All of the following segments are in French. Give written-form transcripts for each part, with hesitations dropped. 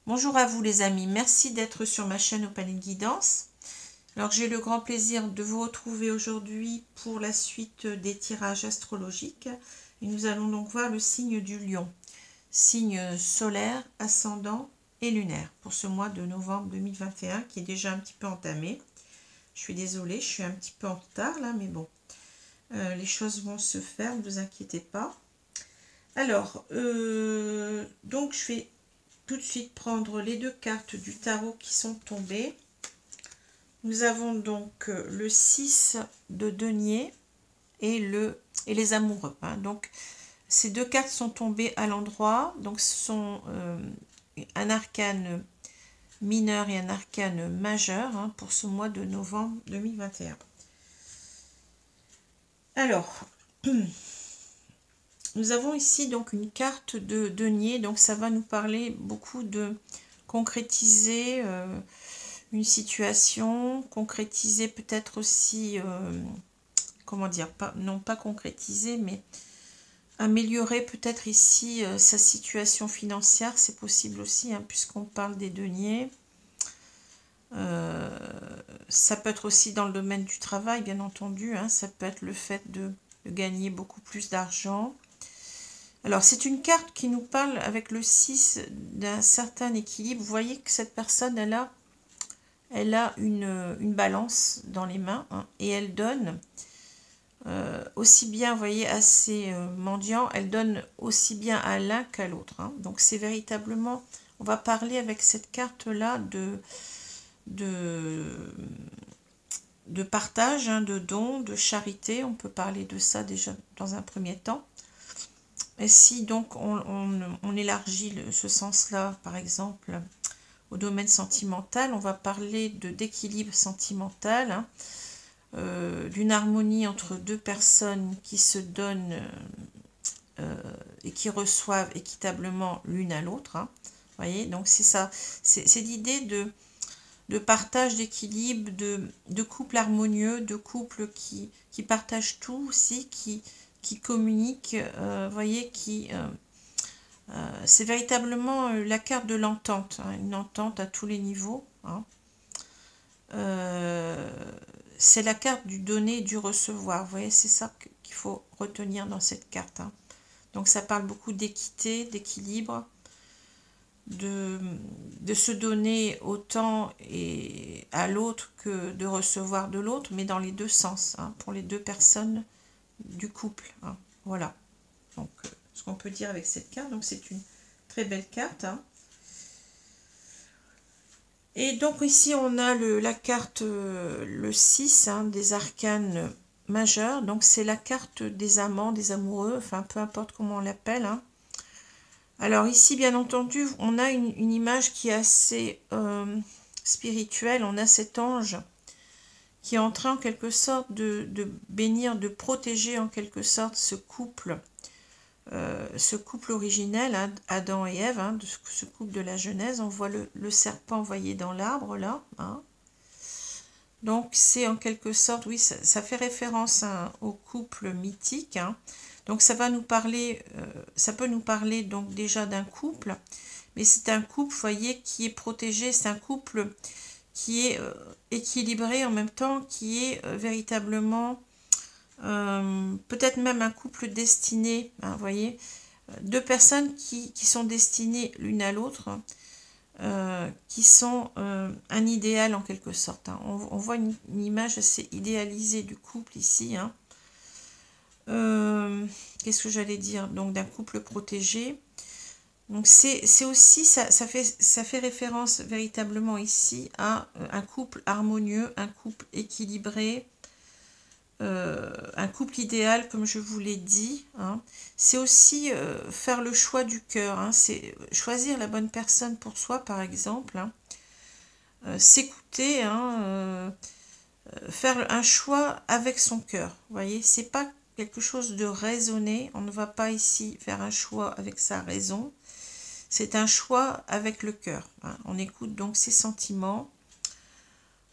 Bonjour à vous les amis, merci d'être sur ma chaîne Opaline Guidance. Alors j'ai le grand plaisir de vous retrouver aujourd'hui pour la suite des tirages astrologiques. Et nous allons donc voir le signe du lion, signe solaire, ascendant et lunaire pour ce mois de novembre 2021 qui est déjà un petit peu entamé. Je suis désolée, je suis un petit peu en retard là, mais bon, les choses vont se faire, ne vous inquiétez pas. Alors, donc je vais tout de suite prendre les deux cartes du tarot qui sont tombées. Nous avons donc le 6 de denier et les amoureux. Hein. Donc, ces deux cartes sont tombées à l'endroit. Donc, ce sont un arcane mineur et un arcane majeur hein, pour ce mois de novembre 2021. Alors, nous avons ici donc une carte de denier. Donc, ça va nous parler beaucoup de concrétiser une situation, concrétiser peut-être aussi, comment dire, non pas concrétiser, mais améliorer peut-être ici sa situation financière, c'est possible aussi, hein, puisqu'on parle des deniers. Ça peut être aussi dans le domaine du travail, bien entendu, hein, ça peut être le fait de gagner beaucoup plus d'argent. Alors, c'est une carte qui nous parle avec le 6 d'un certain équilibre. Vous voyez que cette personne, elle a une balance dans les mains hein, et elle donne aussi bien, vous voyez, à ses mendiants, elle donne aussi bien à l'un qu'à l'autre. Hein. Donc c'est véritablement, on va parler avec cette carte-là de partage, hein, de don, de charité. On peut parler de ça déjà dans un premier temps. Et si donc on élargit ce sens-là, par exemple, au domaine sentimental, on va parler d'équilibre sentimental, hein, d'une harmonie entre deux personnes qui se donnent et qui reçoivent équitablement l'une à l'autre. Hein. Vous voyez, donc c'est ça, c'est l'idée de partage, d'équilibre, de couple harmonieux, de couple qui partagent tout aussi, qui communiquent, vous voyez, c'est véritablement la carte de l'entente, hein, une entente à tous les niveaux. Hein. C'est la carte du donner et du recevoir. Vous voyez, c'est ça qu'il faut retenir dans cette carte. Hein. Donc ça parle beaucoup d'équité, d'équilibre, de se donner autant et à l'autre que de recevoir de l'autre, mais dans les deux sens, hein, pour les deux personnes du couple. Hein. Voilà. Donc ce qu'on peut dire avec cette carte. Donc c'est une très belle carte. Hein. Et donc ici on a la carte le 6 hein, des arcanes majeurs. Donc c'est la carte des amants, des amoureux, enfin peu importe comment on l'appelle. Hein. Alors ici bien entendu on a une image qui est assez spirituelle. On a cet ange qui est en train en quelque sorte de bénir, de protéger en quelque sorte ce couple originel, hein, Adam et Ève, hein, de ce couple de la Genèse. On voit le serpent envoyé dans l'arbre, là. Hein. Donc, c'est en quelque sorte, oui, ça fait référence hein, au couple mythique. Hein. Donc, ça va nous parler, ça peut nous parler donc déjà d'un couple, mais c'est un couple, vous voyez, qui est protégé, c'est un couple qui est équilibré en même temps, qui est véritablement... peut-être même un couple destiné, hein, vous voyez, deux personnes qui sont destinées l'une à l'autre, qui sont un idéal en quelque sorte. Hein. On voit une image assez idéalisée du couple ici. Hein. Qu'est-ce que j'allais dire? Donc d'un couple protégé. Donc c'est aussi, ça fait référence véritablement ici à un couple harmonieux, un couple équilibré, un couple idéal, comme je vous l'ai dit. Hein. C'est aussi faire le choix du cœur. Hein. C'est choisir la bonne personne pour soi, par exemple. Hein. S'écouter, hein, faire un choix avec son cœur. Vous voyez, c'est pas quelque chose de raisonné. On ne va pas ici faire un choix avec sa raison. C'est un choix avec le cœur. Hein. On écoute donc ses sentiments.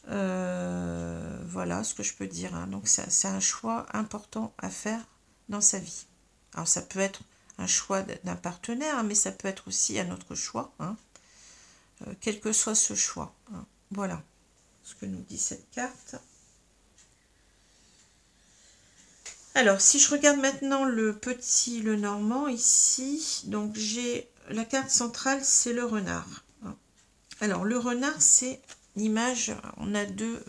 Voilà ce que je peux dire. Hein. Donc c'est un choix important à faire dans sa vie. Alors ça peut être un choix d'un partenaire, hein, mais ça peut être aussi un autre choix. Hein. quel que soit ce choix. Hein. Voilà ce que nous dit cette carte. Alors, si je regarde maintenant le petit, le normand, ici, donc j'ai la carte centrale, c'est le renard. Alors, le renard, c'est l'image, on a deux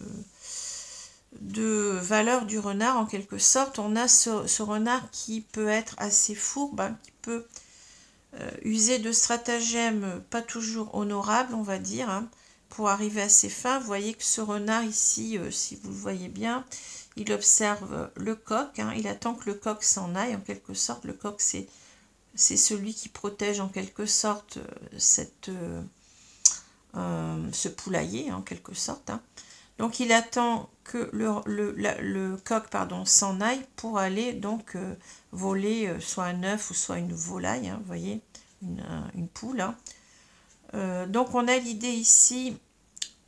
valeurs du renard, en quelque sorte. On a ce renard qui peut être assez fourbe, hein, qui peut user de stratagèmes pas toujours honorables, on va dire, hein, pour arriver à ses fins. Vous voyez que ce renard ici, si vous le voyez bien, il observe le coq, hein, il attend que le coq s'en aille, en quelque sorte. Le coq, c'est celui qui protège en quelque sorte ce poulailler, en quelque sorte. Hein. Donc il attend que le coq s'en aille pour aller donc voler soit un œuf ou soit une volaille, hein, vous voyez, une poule. Hein. Donc on a l'idée ici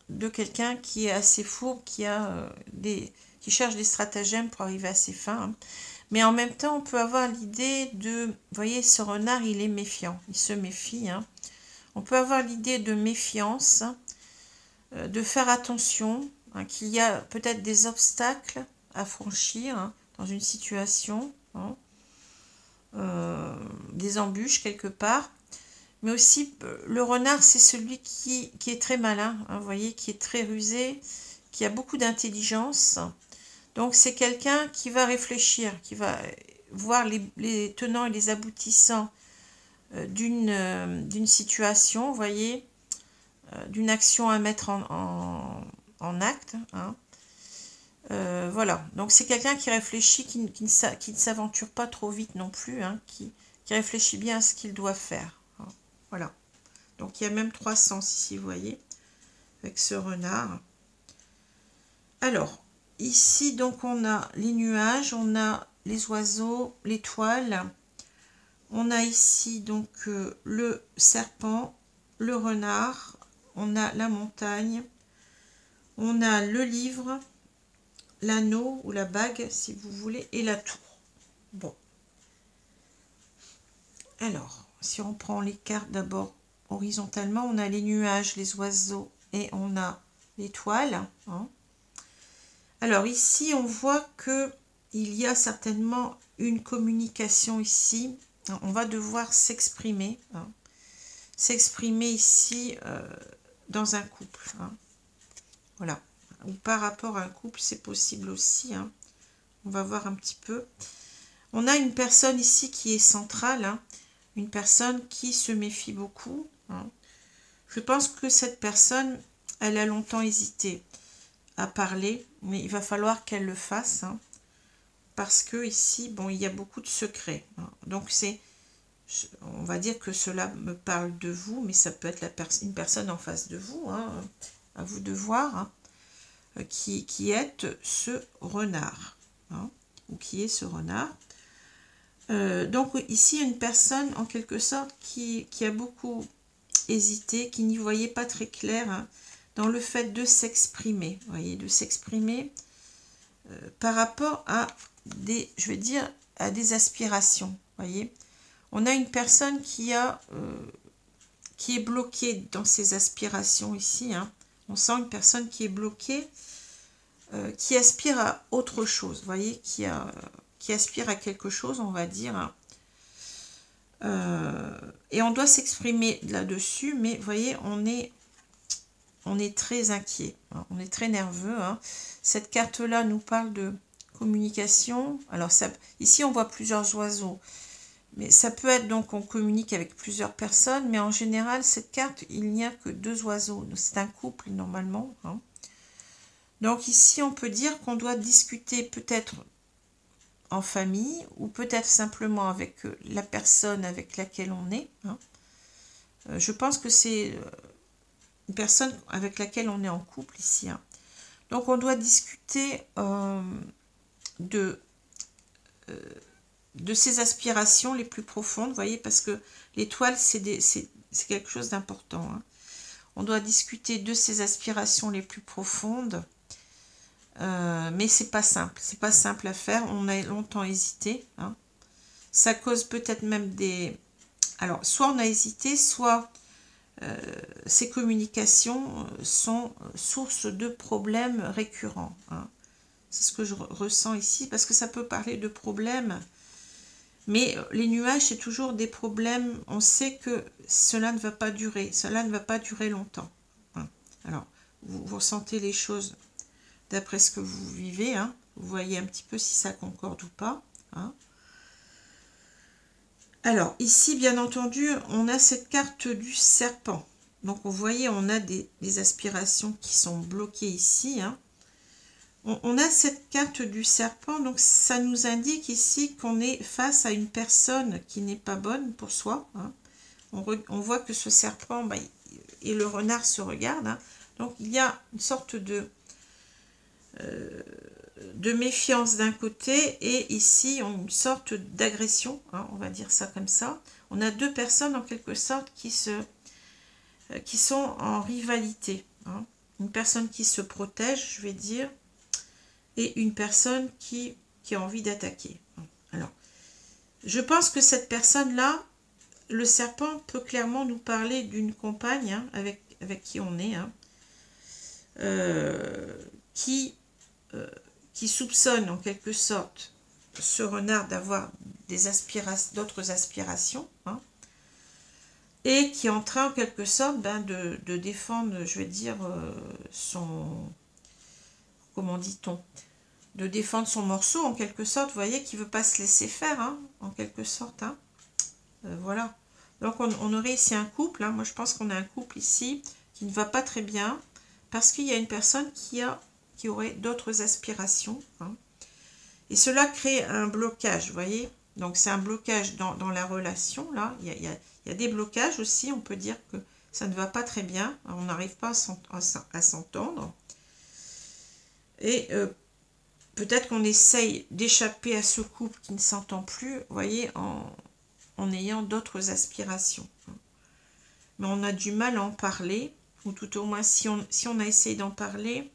de quelqu'un qui est assez fourbe, qui cherche des stratagèmes pour arriver à ses fins. Hein. Mais en même temps, on peut avoir l'idée de... Vous voyez, ce renard, il est méfiant. Il se méfie. Hein. On peut avoir l'idée de méfiance, de faire attention, hein, qu'il y a peut-être des obstacles à franchir hein, dans une situation, hein, des embûches quelque part. Mais aussi, le renard, c'est celui qui est très malin, hein, vous voyez, qui est très rusé, qui a beaucoup d'intelligence. Donc, c'est quelqu'un qui va réfléchir, qui va voir les tenants et les aboutissants d'une situation, vous voyez, d'une action à mettre en acte. Hein. Voilà, donc c'est quelqu'un qui réfléchit, qui ne s'aventure pas trop vite non plus, hein, qui réfléchit bien à ce qu'il doit faire. Hein. Voilà, donc il y a même 3 sens ici, vous voyez, avec ce renard. Alors, ici, donc, on a les nuages, on a les oiseaux, l'étoile. On a ici, donc, le serpent, le renard. On a la montagne. On a le livre, l'anneau ou la bague, si vous voulez, et la tour. Bon. Alors, si on prend les cartes d'abord horizontalement, on a les nuages, les oiseaux et on a l'étoile. Hein. Alors ici, on voit que il y a certainement une communication ici. On va devoir s'exprimer. Hein. S'exprimer ici dans un couple. Hein. Voilà. Ou par rapport à un couple, c'est possible aussi. Hein. On va voir un petit peu. On a une personne ici qui est centrale. Hein. Une personne qui se méfie beaucoup. Hein. Je pense que cette personne, elle a longtemps hésité à parler, mais il va falloir qu'elle le fasse, hein, parce que ici, bon, il y a beaucoup de secrets. Hein. Donc on va dire que cela me parle de vous, mais ça peut être une personne en face de vous, hein, à vous de voir, hein, qui est ce renard, hein, ou qui est ce renard. Donc ici, une personne en quelque sorte qui a beaucoup hésité, qui n'y voyait pas très clair, hein, dans le fait de s'exprimer, voyez, de s'exprimer par rapport à des, je vais dire, à des aspirations, voyez. On a une personne qui est bloquée dans ses aspirations ici, hein. On sent une personne qui est bloquée, qui aspire à autre chose, voyez, qui aspire à quelque chose, on va dire, hein. Et on doit s'exprimer là-dessus, mais vous voyez, on est très inquiet, hein, on est très nerveux. Hein. Cette carte-là nous parle de communication. Alors ici, on voit plusieurs oiseaux, mais ça peut être donc on communique avec plusieurs personnes, mais en général, cette carte, il n'y a que 2 oiseaux. C'est un couple normalement. Hein. Donc ici, on peut dire qu'on doit discuter peut-être en famille ou peut-être simplement avec la personne avec laquelle on est. Hein. Je pense que c'est une personne avec laquelle on est en couple ici. Hein. Donc on doit discuter de ses aspirations les plus profondes, vous voyez, parce que l'étoile, c'est quelque chose d'important. Hein. On doit discuter de ses aspirations les plus profondes, mais c'est pas simple à faire. On a longtemps hésité. Hein. Ça cause peut-être même des... Alors, soit on a hésité, soit ces communications sont source de problèmes récurrents. Hein. C'est ce que je ressens ici, parce que ça peut parler de problèmes, mais les nuages, c'est toujours des problèmes. On sait que cela ne va pas durer, cela ne va pas durer longtemps. Hein. Alors, vous ressentez les choses d'après ce que vous vivez. Hein. Vous voyez un petit peu si ça concorde ou pas. Hein. Alors, ici, bien entendu, on a cette carte du serpent. Donc, vous voyez, on a des aspirations qui sont bloquées ici. Hein. On a cette carte du serpent, donc ça nous indique ici qu'on est face à une personne qui n'est pas bonne pour soi. Hein. On voit que ce serpent et le renard se regardent. Hein. Donc, il y a une sorte de méfiance d'un côté et ici une sorte d'agression, hein, on va dire ça comme ça. On a deux personnes en quelque sorte qui sont en rivalité. Hein. Une personne qui se protège, je vais dire, et une personne qui a envie d'attaquer. Alors, je pense que cette personne-là, le serpent peut clairement nous parler d'une compagne hein, avec qui on est, hein, qui soupçonne en quelque sorte ce renard d'avoir d'autres aspirations, hein, et qui est en train en quelque sorte de défendre, je vais dire, comment dit-on, de défendre son morceau en quelque sorte, vous voyez, qui ne veut pas se laisser faire, hein, en quelque sorte. Hein. Voilà. Donc on aurait ici un couple, hein, moi je pense qu'on a un couple ici qui ne va pas très bien, parce qu'il y a une personne qui aurait d'autres aspirations. Hein. Et cela crée un blocage, vous voyez. Donc c'est un blocage dans la relation, là. Il y a des blocages aussi, on peut dire que ça ne va pas très bien. On n'arrive pas à s'entendre. Et peut-être qu'on essaye d'échapper à ce couple qui ne s'entend plus, vous voyez, en ayant d'autres aspirations. Mais on a du mal à en parler, ou tout au moins si on a essayé d'en parler,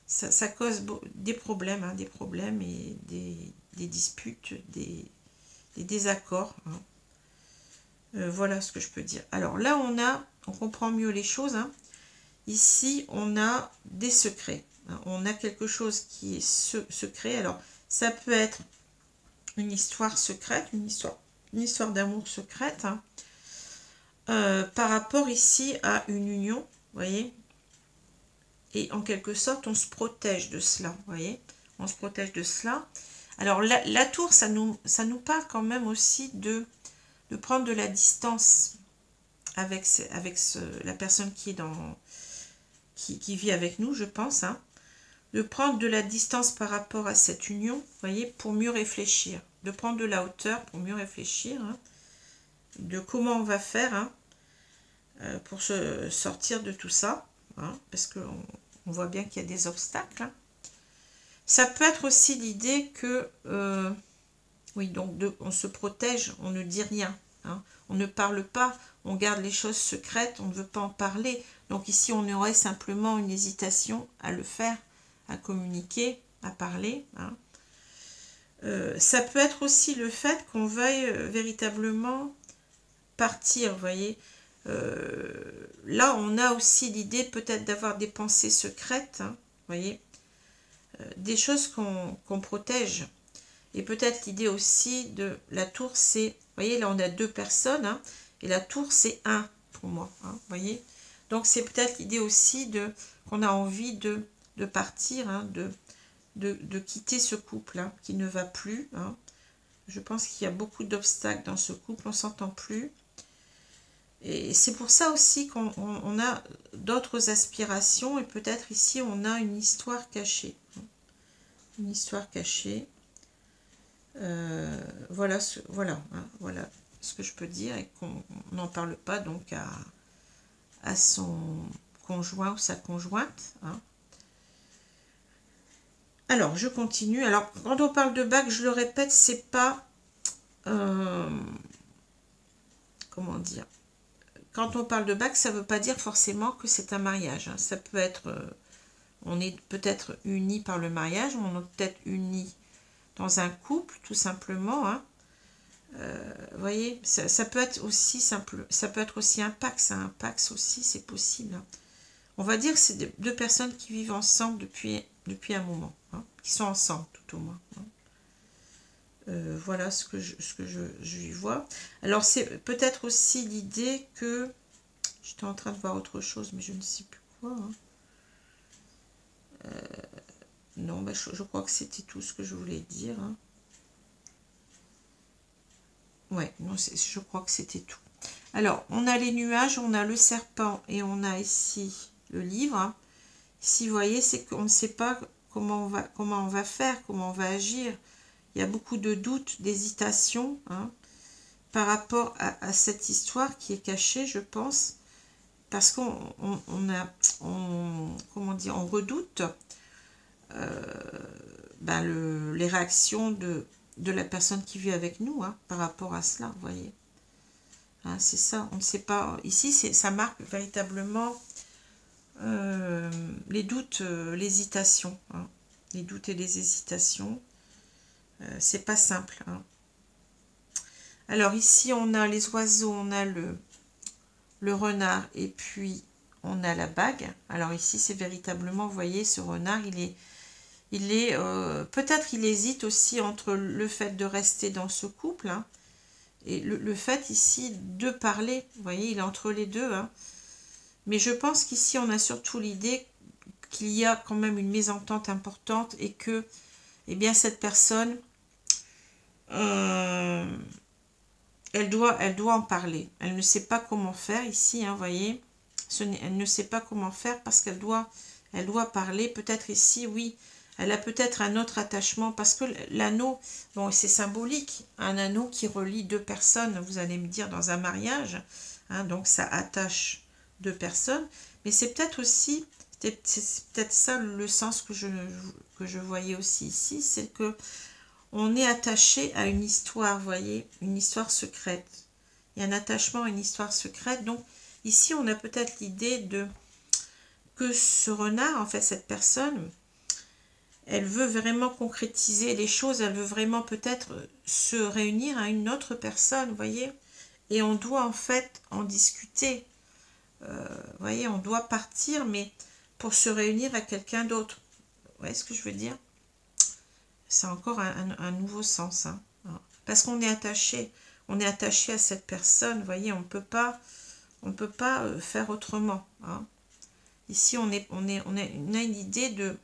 ça cause des problèmes, hein, et des disputes, des désaccords. Hein. Voilà ce que je peux dire. Alors là, on comprend mieux les choses. Hein. Ici, on a des secrets. Hein. On a quelque chose qui est secret. Alors, ça peut être une histoire secrète, une histoire d'amour secrète, hein, par rapport ici à une union, vous voyez. Et en quelque sorte, on se protège de cela, vous voyez. On se protège de cela. Alors, la tour, ça nous parle quand même aussi de prendre de la distance avec la personne qui vit avec nous, je pense. Hein. De prendre de la distance par rapport à cette union, vous voyez, pour mieux réfléchir. De prendre de la hauteur pour mieux réfléchir. Hein, de comment on va faire hein, pour se sortir de tout ça. Hein, parce qu'on voit bien qu'il y a des obstacles. Hein. Ça peut être aussi l'idée que, oui, donc on se protège, on ne dit rien. Hein, on ne parle pas, on garde les choses secrètes, on ne veut pas en parler. Donc ici, on aurait simplement une hésitation à le faire, à communiquer, à parler. Hein. Ça peut être aussi le fait qu'on veuille véritablement partir, vous voyez. Là, on a aussi l'idée peut-être d'avoir des pensées secrètes, hein, vous voyez, des choses qu'on protège. Et peut-être l'idée aussi de la tour, c'est, vous voyez, là on a deux personnes, hein, et la tour c'est un pour moi, hein, vous voyez. Donc c'est peut-être l'idée aussi qu'on a envie de partir, hein, de quitter ce couple hein, qui ne va plus. Hein. Je pense qu'il y a beaucoup d'obstacles dans ce couple, on ne s'entend plus. Et c'est pour ça aussi qu'on a d'autres aspirations et peut-être ici on a une histoire cachée. Une histoire cachée. Voilà ce que je peux dire et qu'on n'en parle pas donc à son conjoint ou sa conjointe. Hein. Alors, je continue. Alors, quand on parle de bague, je le répète, c'est pas... comment dire? Quand on parle de bague, ça ne veut pas dire forcément que c'est un mariage. Hein. Ça peut être... on est peut-être unis par le mariage, on est peut-être unis dans un couple, tout simplement. Hein. Vous voyez, ça peut être aussi simple, ça peut être aussi un pax, hein, un pax aussi, c'est possible. Hein. On va dire que c'est deux personnes qui vivent ensemble depuis un moment, hein, qui sont ensemble tout au moins. Hein. Voilà ce que je y vois. Alors c'est peut-être aussi l'idée que... J'étais en train de voir autre chose, mais je ne sais plus quoi. Hein. Non, bah, je crois que c'était tout ce que je voulais dire. Hein. Ouais, non, je crois que c'était tout. Alors, on a les nuages, on a le serpent et on a ici le livre. Hein. Ici, vous voyez, c'est qu'on ne sait pas comment on va faire, comment on va agir. Il y a beaucoup de doutes, d'hésitation hein, par rapport à cette histoire qui est cachée, je pense. Parce qu'on comment dire, on redoute les réactions de la personne qui vit avec nous hein, par rapport à cela, vous voyez. Hein, c'est ça, on ne sait pas. Ici, ça marque véritablement les doutes, l'hésitation. Hein, les doutes et les hésitations. C'est pas simple. Hein. Alors ici, on a les oiseaux, on a le renard et puis on a la bague. Alors ici, c'est véritablement, vous voyez, ce renard, peut-être il hésite aussi entre le fait de rester dans ce couple hein, et le fait ici de parler. Vous voyez, il est entre les deux. Hein. Mais je pense qu'ici, on a surtout l'idée qu'il y a quand même une mésentente importante et que, eh bien, cette personne, elle doit en parler. Elle ne sait pas comment faire ici, hein, vous voyez. Elle ne sait pas comment faire parce qu'elle doit parler. Peut-être ici, oui, elle a peut-être un autre attachement parce que l'anneau, bon, c'est symbolique. Un anneau qui relie deux personnes, vous allez me dire, dans un mariage. Hein, donc, ça attache deux personnes. Mais c'est peut-être aussi, c'est peut-être ça le sens que je voyais aussi ici, c'est que on est attaché à une histoire, vous voyez, une histoire secrète. Il y a un attachement à une histoire secrète. Donc, ici, on a peut-être l'idée que ce renard, en fait, cette personne, elle veut vraiment concrétiser les choses. Elle veut vraiment peut-être se réunir à une autre personne, vous voyez. Et on doit, en fait, en discuter. Vous voyez, on doit partir, mais pour se réunir à quelqu'un d'autre. Vous voyez ce que je veux dire? C'est encore un nouveau sens. Hein. Parce qu'on est attaché. On est attaché à cette personne. Vous voyez, on ne peut pas faire autrement. Hein. Ici, on a une idée de...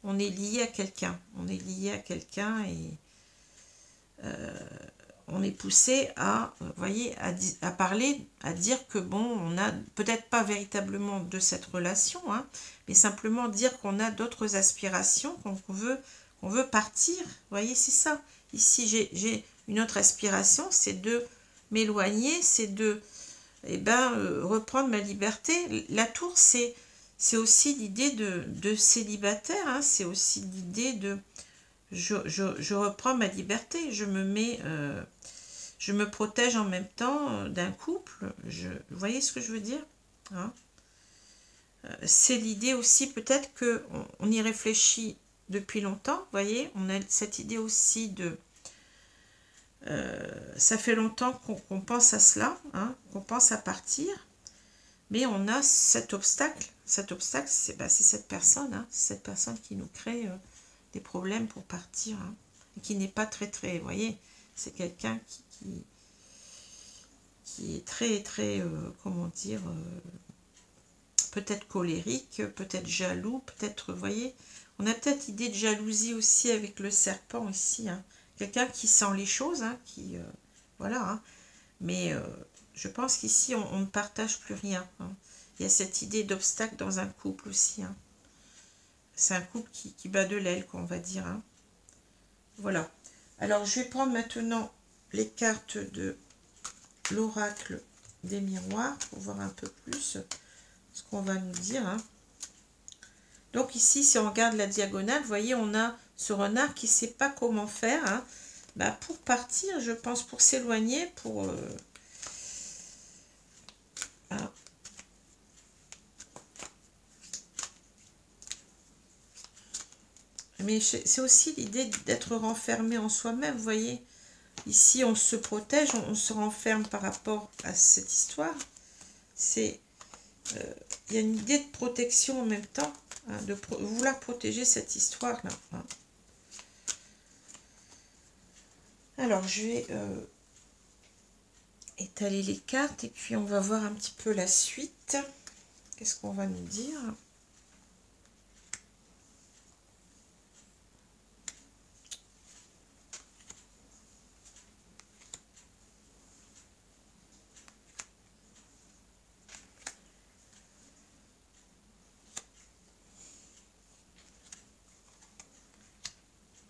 On est lié à quelqu'un. On est lié à quelqu'un et on est poussé à, vous voyez, à parler, à dire que bon, on n'a peut-être pas véritablement de cette relation, hein, mais simplement dire qu'on a d'autres aspirations, qu'on veut partir. Vous voyez, c'est ça. Ici, j'ai une autre aspiration, c'est de m'éloigner, c'est de reprendre ma liberté. La tour, c'est aussi l'idée de célibataire, hein, c'est aussi l'idée de je reprends ma liberté, je me protège en même temps d'un couple. Vous voyez ce que je veux dire hein. C'est l'idée aussi, peut-être qu'on y réfléchit depuis longtemps, vous voyez, on a cette idée aussi de... ça fait longtemps qu'on pense à cela, hein, qu'on pense à partir, mais on a cet obstacle. Cet obstacle, c'est cette personne, hein, c'est cette personne qui nous crée des problèmes pour partir, hein, et qui n'est pas très, vous voyez, c'est quelqu'un qui est très, comment dire, peut-être colérique, peut-être jaloux, peut-être, vous voyez, on a peut-être idée de jalousie aussi avec le serpent ici, hein, quelqu'un qui sent les choses, hein, voilà, hein, mais je pense qu'ici, on ne partage plus rien, hein. Il y a cette idée d'obstacle dans un couple aussi, hein. C'est un couple qui bat de l'aile, qu'on va dire, hein. Voilà. Alors, je vais prendre maintenant les cartes de l'oracle des miroirs pour voir un peu plus ce qu'on va nous dire. Hein. Donc ici, si on regarde la diagonale, vous voyez, on a ce renard qui ne sait pas comment faire hein, pour partir, je pense, pour s'éloigner, pour... Voilà. Mais c'est aussi l'idée d'être renfermé en soi-même, vous voyez. Ici, on se protège, on se renferme par rapport à cette histoire. C'est, il y a une idée de protection en même temps, hein, de vouloir protéger cette histoire-là. Hein. Alors, je vais étaler les cartes et puis on va voir un petit peu la suite. Qu'est-ce qu'on va nous dire ?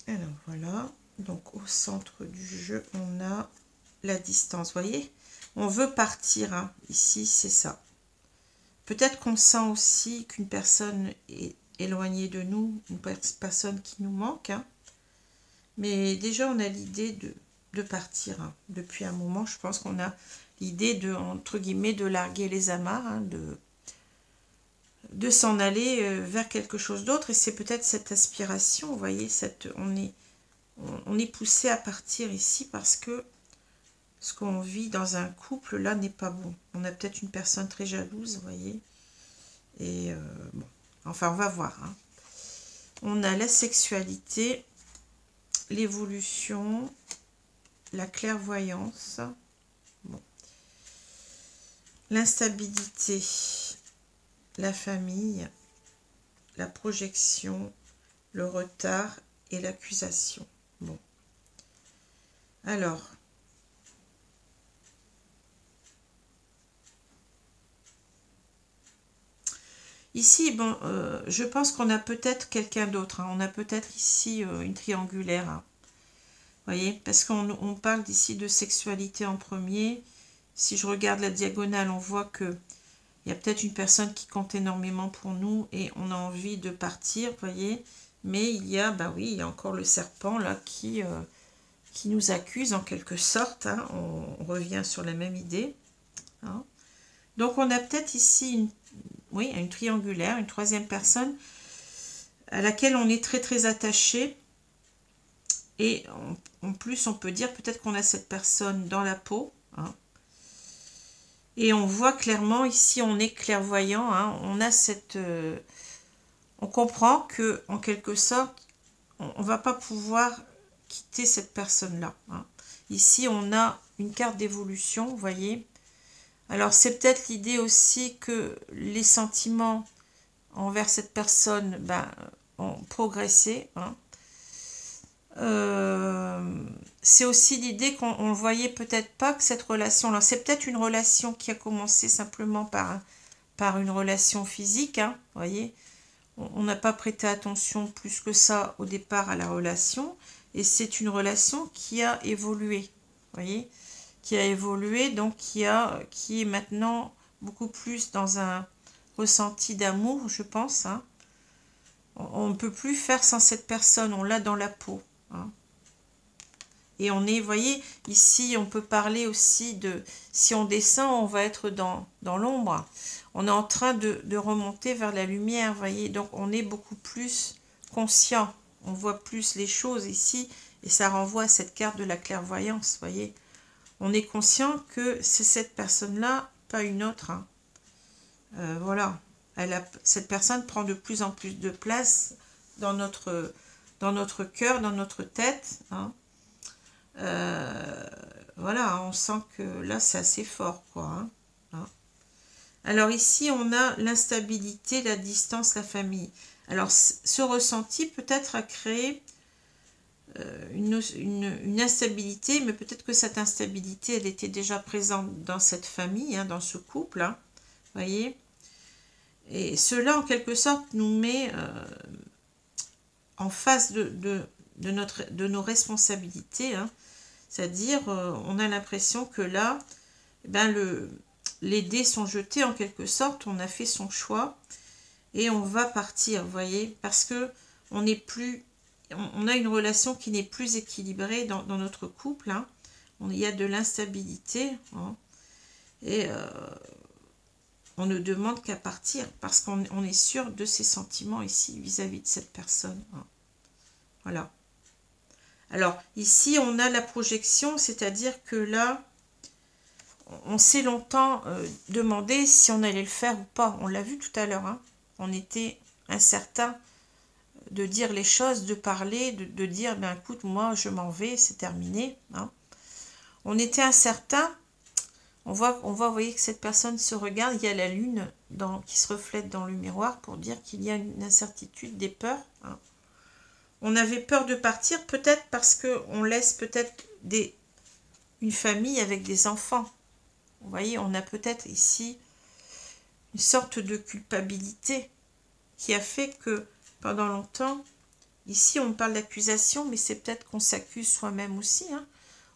Alors voilà, donc au centre du jeu, on a la distance, vous voyez, on veut partir, hein. Ici c'est ça. Peut-être qu'on sent aussi qu'une personne est éloignée de nous, une personne qui nous manque, hein. Mais déjà on a l'idée de partir, hein. Depuis un moment, je pense qu'on a l'idée de, entre guillemets, de larguer les amarres, hein, de s'en aller vers quelque chose d'autre, et c'est peut-être cette aspiration, vous voyez, on est poussé à partir ici parce que ce qu'on vit dans un couple là n'est pas bon. On a peut-être une personne très jalouse, vous voyez, et bon, enfin on va voir, hein. On a la sexualité, l'évolution, la clairvoyance, bon, l'instabilité, la famille, la projection, le retard et l'accusation. Bon. Alors, ici, bon, je pense qu'on a peut-être quelqu'un d'autre. Hein. On a peut-être ici une triangulaire. Hein. Vous voyez, parce qu'on parle d'ici de sexualité en premier. Si je regarde la diagonale, on voit que il y a peut-être une personne qui compte énormément pour nous et on a envie de partir, vous voyez. Mais il y a, bah oui, il y a encore le serpent là qui nous accuse en quelque sorte. Hein. On revient sur la même idée. Hein. Donc on a peut-être ici une triangulaire, une troisième personne à laquelle on est très très attaché. Et en plus, on peut dire peut-être qu'on a cette personne dans la peau. Hein. Et on voit clairement, ici on est clairvoyant, hein, on a cette... on comprend que en quelque sorte, on ne va pas pouvoir quitter cette personne-là. Hein. Ici on a une carte d'évolution, vous voyez. Alors c'est peut-être l'idée aussi que les sentiments envers cette personne ont progressé. Hein. C'est aussi l'idée qu'on ne voyait peut-être pas que cette relation-là, c'est peut-être une relation qui a commencé simplement par une relation physique, hein, voyez, on n'a pas prêté attention plus que ça au départ à la relation, et c'est une relation qui a évolué, voyez, qui a évolué, donc qui est maintenant beaucoup plus dans un ressenti d'amour, je pense, hein. On ne peut plus faire sans cette personne, on l'a dans la peau. Hein. Et on est, vous voyez, ici, on peut parler aussi de, si on descend, on va être dans l'ombre. On est en train de remonter vers la lumière, vous voyez. Donc, on est beaucoup plus conscient. On voit plus les choses ici. Et ça renvoie à cette carte de la clairvoyance, vous voyez. On est conscient que c'est cette personne-là, pas une autre. Hein. Voilà. Cette personne prend de plus en plus de place dans notre cœur, dans notre tête. Hein. Voilà, on sent que là, c'est assez fort, quoi. Hein. Hein. Alors ici, on a l'instabilité, la distance, la famille. Alors, ce ressenti peut-être a créé une instabilité, mais peut-être que cette instabilité, elle était déjà présente dans cette famille, hein, dans ce couple. Hein, voyez. Et cela, en quelque sorte, nous met en face de nos responsabilités. Hein, c'est-à-dire, on a l'impression que là, les dés sont jetés en quelque sorte, on a fait son choix et on va partir, vous voyez, parce que on a une relation qui n'est plus équilibrée dans notre couple. Hein. Il y a de l'instabilité, hein, et on ne demande qu'à partir parce qu'on est sûr de ses sentiments ici vis-à-vis de cette personne. Hein. Voilà. Alors, ici, on a la projection, c'est-à-dire que là, on s'est longtemps demandé si on allait le faire ou pas. On l'a vu tout à l'heure, hein. On était incertain de dire les choses, de parler, de dire, ben écoute, moi, je m'en vais, c'est terminé, hein. On était incertain. On voit, vous voyez que cette personne se regarde, il y a la lune qui se reflète dans le miroir pour dire qu'il y a une incertitude, des peurs, hein. On avait peur de partir, peut-être parce qu'on laisse peut-être une famille avec des enfants. Vous voyez, on a peut-être ici une sorte de culpabilité qui a fait que pendant longtemps, ici on parle d'accusation, mais c'est peut-être qu'on s'accuse soi-même aussi, hein.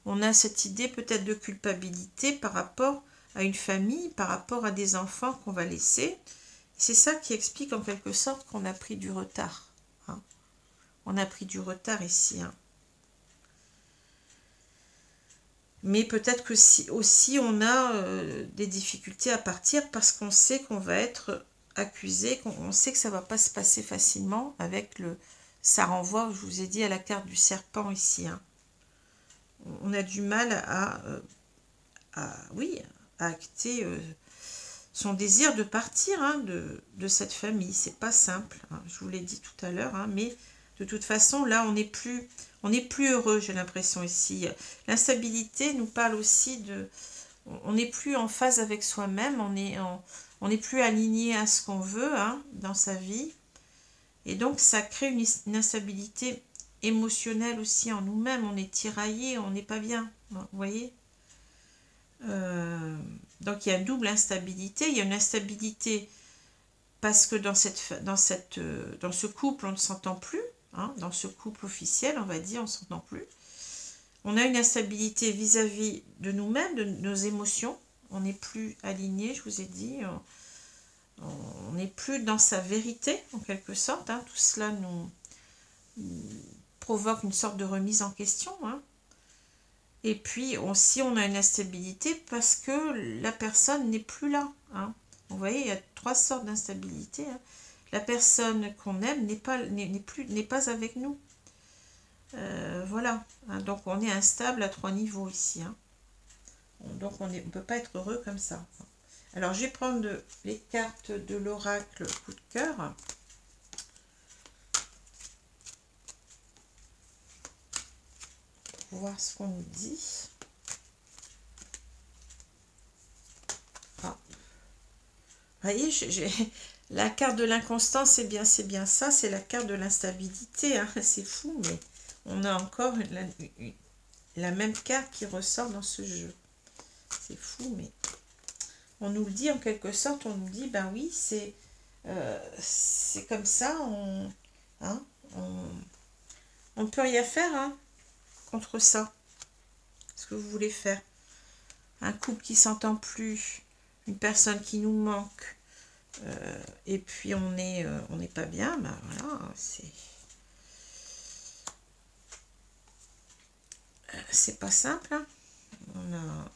On a cette idée peut-être de culpabilité par rapport à une famille, par rapport à des enfants qu'on va laisser. C'est ça qui explique en quelque sorte qu'on a pris du retard, hein. On a pris du retard ici, hein. Mais peut-être que aussi on a des difficultés à partir parce qu'on sait qu'on va être accusé, qu'on sait que ça ne va pas se passer facilement avec ça renvoie, je vous ai dit, à la carte du serpent ici, hein. On a du mal oui, à acter son désir de partir, hein, de cette famille. C'est pas simple, hein, je vous l'ai dit tout à l'heure, hein, mais de toute façon, là, on n'est plus heureux, j'ai l'impression ici. L'instabilité nous parle aussi de... On n'est plus en phase avec soi-même, on n'est plus aligné à ce qu'on veut, hein, dans sa vie. Et donc, ça crée une instabilité émotionnelle aussi en nous-mêmes. On est tiraillé, on n'est pas bien, vous voyez. Donc, il y a une double instabilité. Il y a une instabilité parce que dans ce couple, on ne s'entend plus. Hein, dans ce couple officiel, on va dire, on ne s'entend plus. On a une instabilité vis-à-vis de nous-mêmes, de nos émotions. On n'est plus aligné, je vous ai dit. On n'est plus dans sa vérité, en quelque sorte, hein. Tout cela nous provoque une sorte de remise en question, hein. Et puis aussi, on a une instabilité parce que la personne n'est plus là, hein. Vous voyez, il y a 3 sortes d'instabilité, hein. La personne qu'on aime n'est pas avec nous. Voilà, hein. Donc on est instable à 3 niveaux ici, hein. Donc on ne peut pas être heureux comme ça. Alors je vais prendre les cartes de l'oracle coup de cœur. Pour voir ce qu'on nous dit. Ah. Vous voyez, la carte de l'inconstance, c'est bien ça, c'est la carte de l'instabilité, hein. C'est fou, mais on a encore la même carte qui ressort dans ce jeu. C'est fou, mais on nous le dit en quelque sorte, on nous dit, ben oui, c'est comme ça, on ne peut rien faire, hein, contre ça. Ce que vous voulez faire. Un couple qui s'entend plus, une personne qui nous manque, et puis on n'est pas bien, ben voilà, c'est pas simple, hein. On a...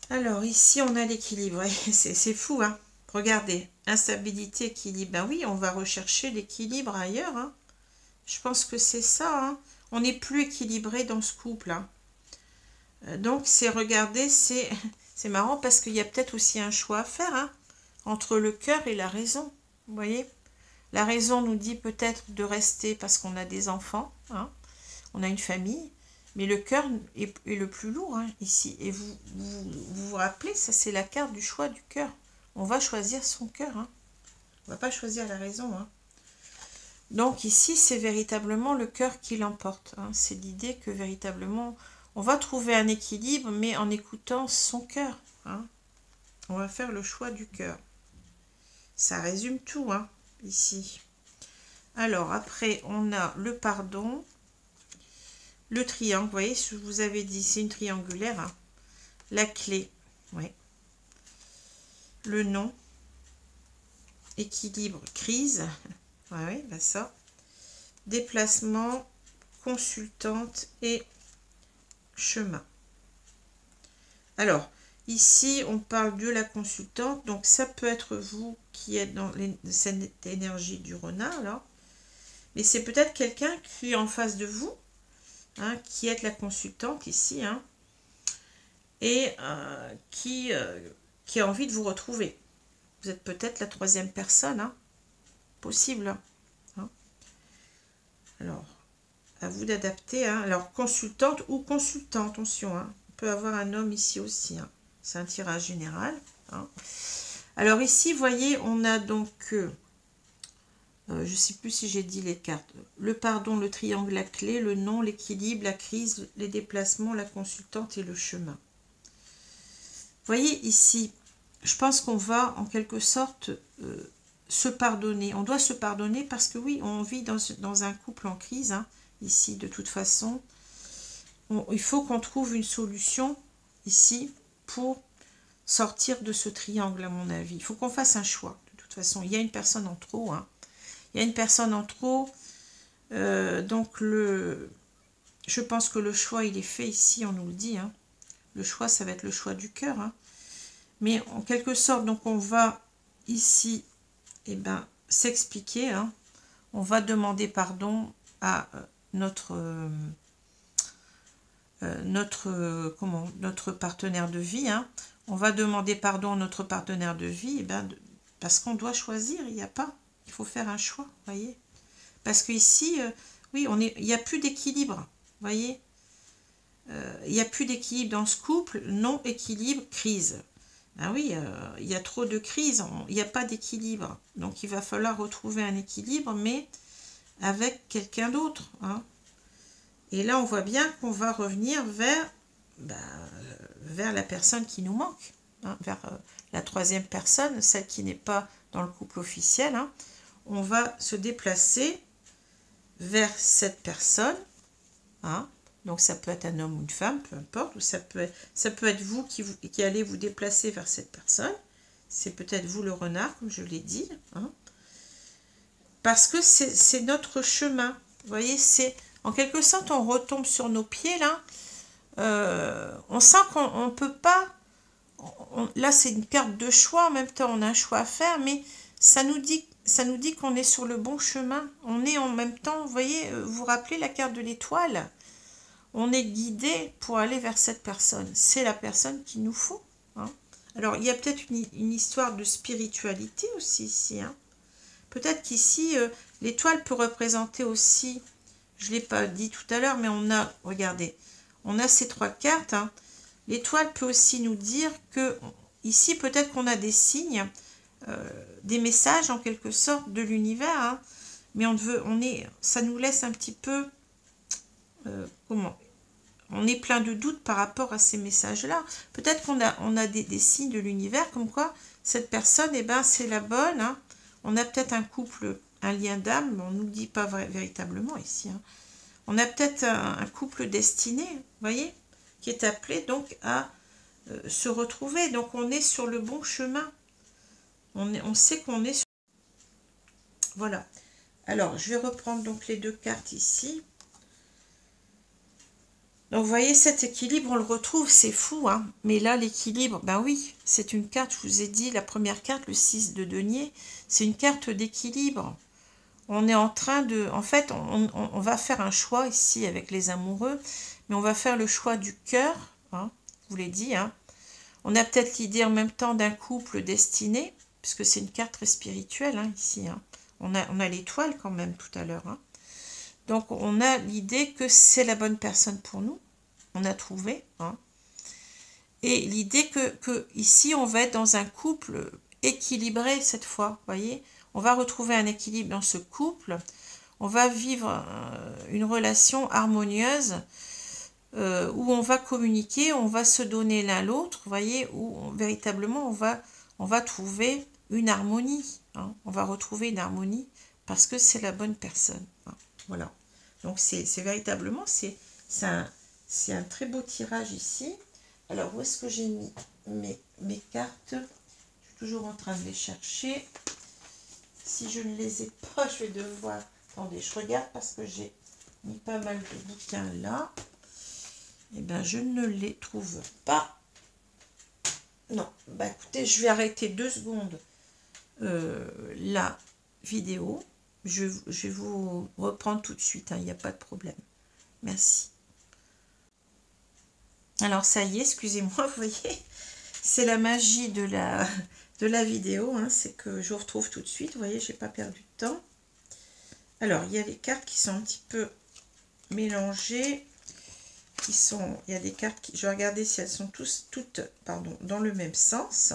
Alors ici on a l'équilibre, c'est fou, hein. Regardez, instabilité, équilibre, ben oui, on va rechercher l'équilibre ailleurs, hein. Je pense que c'est ça, hein. On n'est plus équilibré dans ce couple, hein. Donc c'est, regardez, c'est marrant parce qu'il y a peut-être aussi un choix à faire, hein, entre le cœur et la raison, vous voyez. La raison nous dit peut-être de rester parce qu'on a des enfants, hein, on a une famille, mais le cœur est le plus lourd, hein, ici. Et vous rappelez, ça c'est la carte du choix du cœur. On va choisir son cœur, hein. On ne va pas choisir la raison, hein. Donc ici, c'est véritablement le cœur qui l'emporte, hein. C'est l'idée que véritablement, on va trouver un équilibre, mais en écoutant son cœur, hein. On va faire le choix du cœur. Ça résume tout, hein, ici. Alors, après, on a le pardon, le triangle, vous voyez, je vous avais dit, c'est une triangulaire, hein. La clé, oui. Le nom, équilibre, crise, oui, bah ça. Déplacement, consultante et chemin. Alors, ici, on parle de la consultante, donc ça peut être vous qui est dans cette énergie du renard, là. Mais c'est peut-être quelqu'un qui est en face de vous, hein, qui est la consultante ici, hein, et qui a envie de vous retrouver. Vous êtes peut-être la troisième personne, hein, possible. Hein. Alors, à vous d'adapter. Hein. Alors, consultante ou consultant, attention. Hein. On peut avoir un homme ici aussi. Hein. C'est un tirage général. Hein. Alors ici, vous voyez, on a donc, je ne sais plus si j'ai dit les cartes, le pardon, le triangle à clé, le non, l'équilibre, la crise, les déplacements, la consultante et le chemin. Vous voyez ici, je pense qu'on va en quelque sorte se pardonner. On doit se pardonner parce que oui, on vit dans un couple en crise, hein, ici de toute façon. Il faut qu'on trouve une solution ici pour sortir de ce triangle à mon avis. Il faut qu'on fasse un choix. De toute façon, il y a une personne en trop. Hein. Il y a une personne en trop. Donc, je pense que le choix, il est fait ici, on nous le dit. Hein. Le choix, ça va être le choix du cœur. Hein. Mais en quelque sorte, donc on va ici s'expliquer. Hein. On va demander pardon à notre partenaire de vie. Hein. On va demander pardon à notre partenaire de vie parce qu'on doit choisir. Il faut faire un choix, voyez. Parce qu'ici, oui, il n'y a plus d'équilibre, voyez. Il n'y a plus d'équilibre dans ce couple, non-équilibre, crise. Ben oui, il y a trop de crises, il n'y a pas d'équilibre. Donc, il va falloir retrouver un équilibre, mais avec quelqu'un d'autre. Hein. Et là, on voit bien qu'on va revenir vers la personne qui nous manque, hein, vers la troisième personne, celle qui n'est pas dans le couple officiel. Hein. On va se déplacer vers cette personne. Hein. Donc, ça peut être un homme ou une femme, peu importe. Ou ça peut être vous qui allez vous déplacer vers cette personne. C'est peut-être vous le renard, comme je l'ai dit. Hein. Parce que c'est notre chemin. Vous voyez, c'est en quelque sorte, on retombe sur nos pieds, là. On sent qu'on ne peut pas... là, c'est une carte de choix. En même temps, on a un choix à faire, mais ça nous dit qu'on est sur le bon chemin. On est en même temps, vous voyez, vous vous rappelez la carte de l'étoile? On est guidé pour aller vers cette personne. C'est la personne qu'il nous faut. Hein. Alors, il y a peut-être une histoire de spiritualité aussi ici. Hein. Peut-être qu'ici, l'étoile peut représenter aussi, je ne l'ai pas dit tout à l'heure, mais on a, regardez, on a ces trois cartes. Hein. L'étoile peut aussi nous dire que, ici, peut-être qu'on a des signes, des messages en quelque sorte de l'univers, hein, mais ça nous laisse un petit peu, on est plein de doutes par rapport à ces messages-là. Peut-être qu'on a des signes de l'univers, comme quoi cette personne, c'est la bonne. Hein. On a peut-être un couple, un lien d'âme, mais on ne nous le dit pas véritablement ici. Hein. On a peut-être un couple destiné, vous voyez, qui est appelé donc à se retrouver. Donc on est sur le bon chemin. On sait qu'on est sur... Voilà. Alors, je vais reprendre donc les deux cartes ici. Donc, vous voyez, cet équilibre, on le retrouve, c'est fou, hein. Mais là, l'équilibre, ben oui, c'est une carte, je vous ai dit, la première carte, le 6 de denier, c'est une carte d'équilibre. On est en train de... En fait, on va faire un choix ici avec les amoureux, mais on va faire le choix du cœur, hein, je vous l'ai dit, hein. On a peut-être l'idée en même temps d'un couple destiné, puisque c'est une carte très spirituelle, hein, ici, hein. On a l'étoile quand même tout à l'heure, hein. Donc, on a l'idée que c'est la bonne personne pour nous. On a trouvé. Hein. Et l'idée que ici, on va être dans un couple équilibré cette fois. Voyez, on va retrouver un équilibre dans ce couple. On va vivre une relation harmonieuse où on va communiquer, on va se donner l'un l'autre. Voyez, où véritablement, on va trouver une harmonie. Hein. On va retrouver une harmonie parce que c'est la bonne personne. Hein. Voilà. Donc, c'est véritablement, c'est un très beau tirage ici. Alors, où est-ce que j'ai mis mes cartes? Je suis toujours en train de les chercher. Si je ne les ai pas, je vais devoir... Attendez, je regarde parce que j'ai mis pas mal de bouquins là. Eh bien, je ne les trouve pas. Non, bah écoutez, je vais arrêter 2 secondes la vidéo. Je vais vous reprendre tout de suite, hein, il n'y a pas de problème. Merci. Alors ça y est, excusez-moi, vous voyez, c'est la magie de la vidéo, hein, c'est que je vous retrouve tout de suite, vous voyez, j'ai pas perdu de temps. Alors, il y a les cartes qui sont un petit peu mélangées, il y a des cartes qui, je vais regarder si elles sont toutes dans le même sens,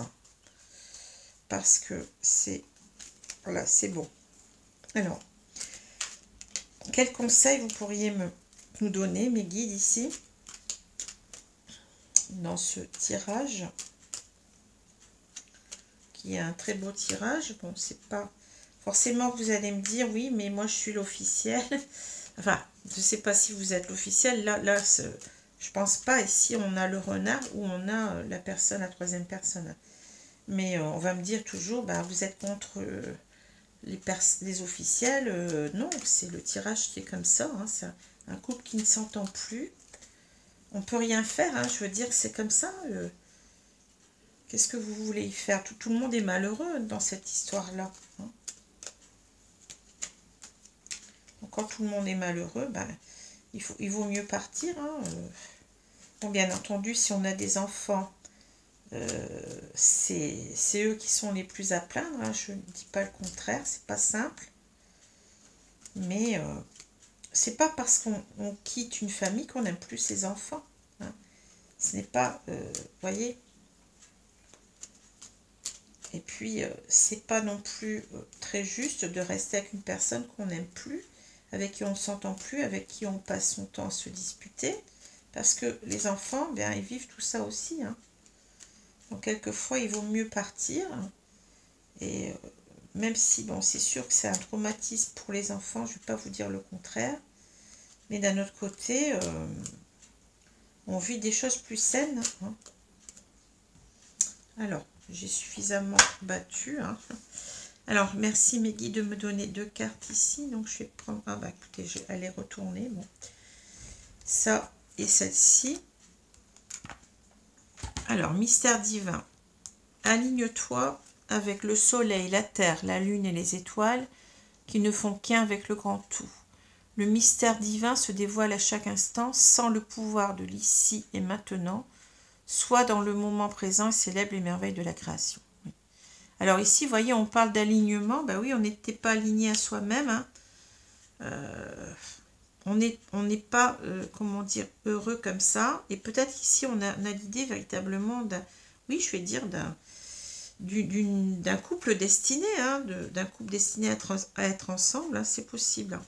parce que c'est, voilà, c'est bon. Alors, quels conseils vous pourriez nous donner, mes guides, ici, dans ce tirage, qui est un très beau tirage. Bon, c'est pas forcément, vous allez me dire, oui, mais moi, je suis l'officiel. Enfin, je sais pas si vous êtes l'officiel. Là, je pense pas. Ici, on a le renard ou on a la personne, la troisième personne. Mais on va me dire toujours, bah, vous êtes contre les officiels. Non, c'est le tirage qui est comme ça. Hein, c'est un couple qui ne s'entend plus. On peut rien faire. Hein, je veux dire, c'est comme ça. Qu'est-ce que vous voulez y faire? Tout le monde est malheureux dans cette histoire-là. Hein. Donc, quand tout le monde est malheureux, ben, il vaut mieux partir. Hein. Bon, bien entendu, si on a des enfants, c'est eux qui sont les plus à plaindre. Hein. Je ne dis pas le contraire, c'est pas simple. Mais c'est pas parce qu'on quitte une famille qu'on n'aime plus ses enfants. Hein. Ce n'est pas, voyez. Et puis, c'est pas non plus très juste de rester avec une personne qu'on n'aime plus, avec qui on ne s'entend plus, avec qui on passe son temps à se disputer. Parce que les enfants, bien, ils vivent tout ça aussi. Hein. Donc, quelquefois, il vaut mieux partir. Et même si, bon, c'est sûr que c'est un traumatisme pour les enfants, je ne vais pas vous dire le contraire. Mais d'un autre côté, on vit des choses plus saines. Hein. Alors, j'ai suffisamment battu. Hein. Alors, merci mes guides de me donner 2 cartes ici. Donc, je vais prendre... Ah bah écoutez, je vais aller retourner. Bon. Ça et celle-ci. Alors, mystère divin. Aligne-toi avec le soleil, la terre, la lune et les étoiles qui ne font qu'un avec le grand tout. Le mystère divin se dévoile à chaque instant sans le pouvoir de l'ici et maintenant, soit dans le moment présent et célèbre les merveilles de la création. Oui. Alors ici, vous voyez, on parle d'alignement. Ben oui, on n'était pas aligné à soi-même. Hein. On n'est pas, comment dire, heureux comme ça. Et peut-être ici, on a l'idée véritablement d'un, oui, je vais dire d'un couple destiné, hein, d'un couple destiné à être ensemble. Hein, c'est possible. Hein.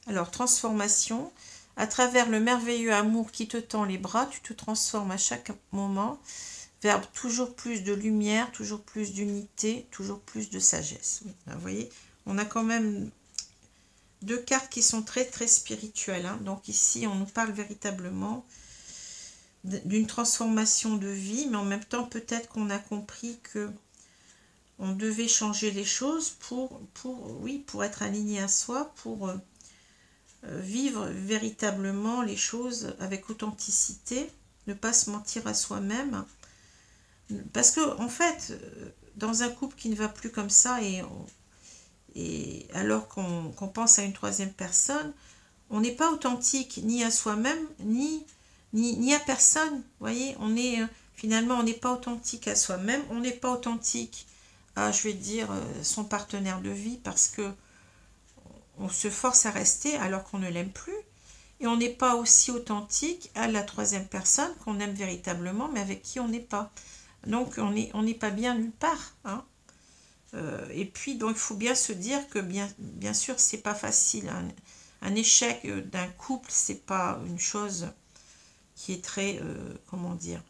Alors, transformation. À travers le merveilleux amour qui te tend les bras, tu te transformes à chaque moment vers toujours plus de lumière, toujours plus d'unité, toujours plus de sagesse. Oui, vous voyez, on a quand même 2 cartes qui sont très très spirituelles. Hein. Donc ici, on nous parle véritablement d'une transformation de vie, mais en même temps, peut-être qu'on a compris que on devait changer les choses pour être aligné à soi, pour vivre véritablement les choses avec authenticité, ne pas se mentir à soi-même. Parce que, en fait, dans un couple qui ne va plus comme ça, et alors qu'on pense à une troisième personne, on n'est pas authentique ni à soi-même, ni à personne. Vous voyez, finalement, on n'est pas authentique à soi-même, on n'est pas authentique à, je vais dire, son partenaire de vie, parce que on se force à rester alors qu'on ne l'aime plus. Et on n'est pas aussi authentique à la troisième personne qu'on aime véritablement, mais avec qui on n'est pas. Donc, on n'est pas bien nulle part. Hein. Et puis, donc, il faut bien se dire que, bien sûr, c'est pas facile. Hein. Un échec d'un couple, c'est pas une chose qui est très, comment dire,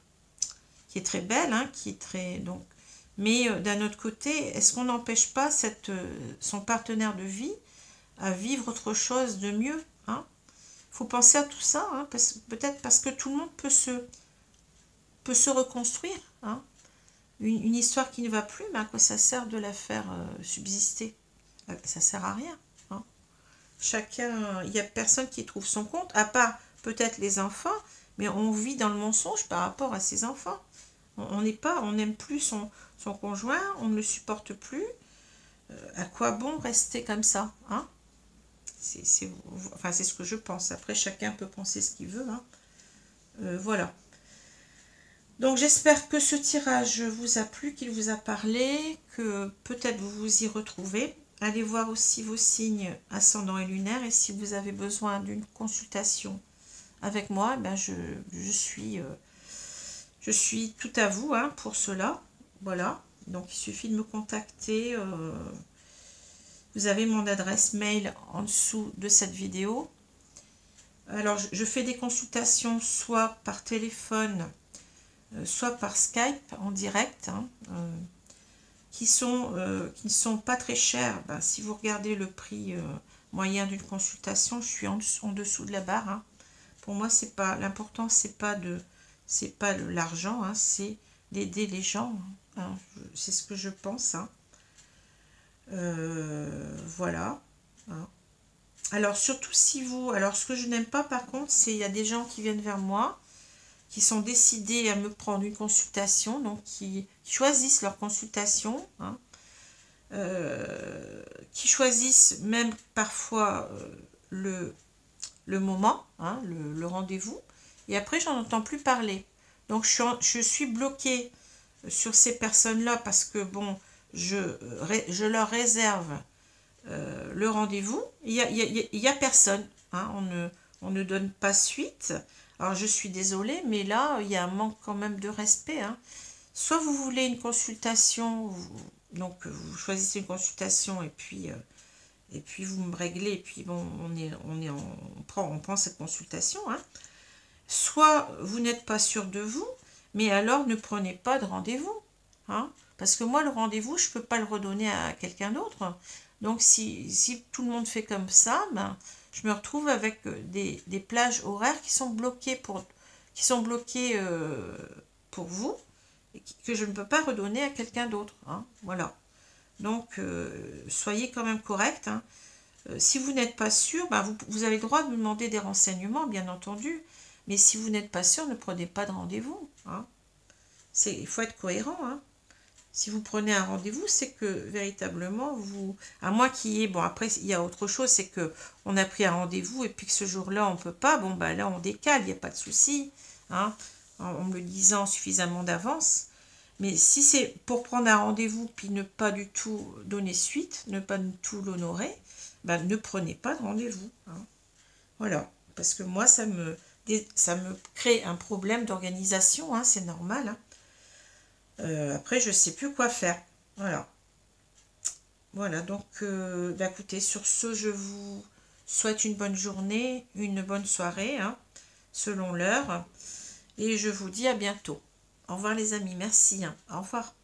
qui est très belle, hein, qui est très... Donc, mais d'un autre côté, est-ce qu'on n'empêche pas son partenaire de vie à vivre autre chose de mieux, hein? Faut penser à tout ça, hein, peut-être parce que tout le monde peut se reconstruire, hein. Une histoire qui ne va plus, mais à quoi ça sert de la faire subsister? Ça sert à rien, hein. Chacun, il n'y a personne qui trouve son compte, à part peut-être les enfants, mais on vit dans le mensonge par rapport à ses enfants. On n'aime plus son conjoint, on ne le supporte plus. à quoi bon rester comme ça, hein? Enfin, c'est ce que je pense. Après, chacun peut penser ce qu'il veut, hein. Voilà. Donc, j'espère que ce tirage vous a plu, qu'il vous a parlé, que peut-être vous vous y retrouvez. Allez voir aussi vos signes ascendants et lunaires. Et si vous avez besoin d'une consultation avec moi, ben je suis tout à vous, hein, pour cela. Voilà. Donc, il suffit de me contacter. Vous avez mon adresse mail en dessous de cette vidéo. Alors, je fais des consultations soit par téléphone, soit par Skype en direct, hein, qui ne sont pas très chères. Ben, si vous regardez le prix moyen d'une consultation, je suis en dessous de la barre, hein. Pour moi, c'est pas l'important, c'est pas l'argent, hein, c'est d'aider les gens, hein. C'est ce que je pense, hein. Voilà, hein. Alors surtout si vous, alors ce que je n'aime pas par contre, c'est il y a des gens qui viennent vers moi, qui sont décidés à me prendre une consultation, donc qui choisissent leur consultation, hein, qui choisissent même parfois le moment, hein, le rendez-vous, et après j'en entends plus parler. Donc je suis bloquée sur ces personnes-là parce que bon, je leur réserve le rendez-vous. Il y a personne, hein, on ne donne pas suite. Alors je suis désolée, mais là il y a un manque quand même de respect, hein. Soit vous voulez une consultation, donc vous choisissez une consultation et puis vous me réglez, et puis bon, on prend cette consultation, hein. Soit vous n'êtes pas sûr de vous, mais alors ne prenez pas de rendez-vous, hein, parce que moi le rendez-vous je ne peux pas le redonner à quelqu'un d'autre. Donc si tout le monde fait comme ça, ben, je me retrouve avec des plages horaires qui sont bloquées pour vous, et que je ne peux pas redonner à quelqu'un d'autre, hein, voilà. Donc soyez quand même correct, hein. Si vous n'êtes pas sûr, ben, vous avez le droit de me demander des renseignements, bien entendu. Mais si vous n'êtes pas sûr, ne prenez pas de rendez-vous, hein. Il faut être cohérent, hein. Si vous prenez un rendez-vous, c'est que véritablement, à moins qu'il y ait... Bon, après, il y a autre chose, c'est que on a pris un rendez-vous et puis que ce jour-là, on ne peut pas. Bon, ben là, on décale, il n'y a pas de souci, hein, en me le disant suffisamment d'avance. Mais si c'est pour prendre un rendez-vous puis ne pas du tout donner suite, ne pas du tout l'honorer, ben, ne prenez pas de rendez-vous, hein. Voilà, parce que moi, ça me crée un problème d'organisation, hein, c'est normal, hein. Après, je ne sais plus quoi faire. Voilà. Voilà, donc, bah, écoutez, sur ce, je vous souhaite une bonne journée, une bonne soirée, hein, selon l'heure. Et je vous dis à bientôt. Au revoir les amis, merci, hein. Au revoir.